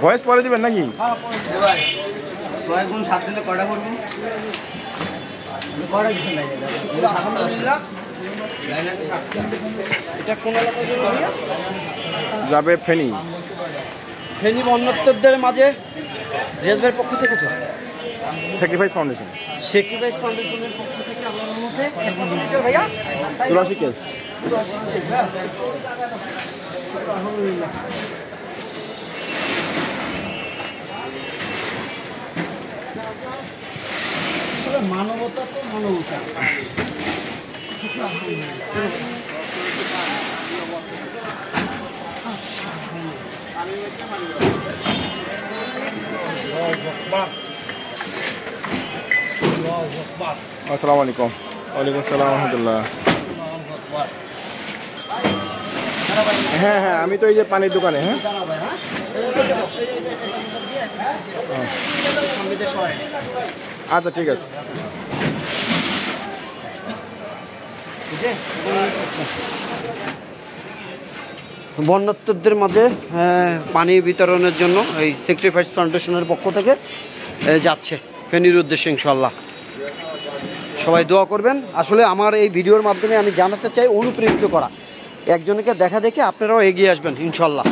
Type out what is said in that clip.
Voice পরে দিবেন নাকি? ভাই 6 গুণ 7 দিলে কয়টা পড়বে? কয়টা কিছু নাই শুক্র আলহামদুলিল্লাহ লাইনাতে 7টা। এটা কোন এলাকায় যাবে ভাইয়া? যাবে ফেনী। ফেনী বন্যত্বদের মাঝে রেলওয়ের পক্ষ থেকে তো স্যাক্রিফাইস ফাউন্ডেশন। স্যাক্রিফাইস ফাউন্ডেশনের পক্ষ থেকে আল্লাহর মধ্যে কেমন ভাইয়া 84 কেস। আলহামদুলিল্লাহ। মানবতা তো মানবতা। আসসালামু আলাইকুম। ওয়ালাইকুম আসসালাম রহমতুল্লাহ। হ্যাঁ হ্যাঁ, আমি তো এই যে পানির দোকানে। হ্যাঁ আচ্ছা ঠিক আছে। বন্যার্থীদের মাঝে পানি বিতরণের জন্য এই স্যাক্রিফাইস ফাউন্ডেশনের পক্ষ থেকে যাচ্ছে ফেনীর উদ্দেশ্যে ইনশাল্লাহ। সবাই দোয়া করবেন। আসলে আমার এই ভিডিওর মাধ্যমে আমি জানাতে চাই অনুপ্রেরিত করা, একজনকে দেখা দেখে আপনারাও এগিয়ে আসবেন ইনশাল্লাহ।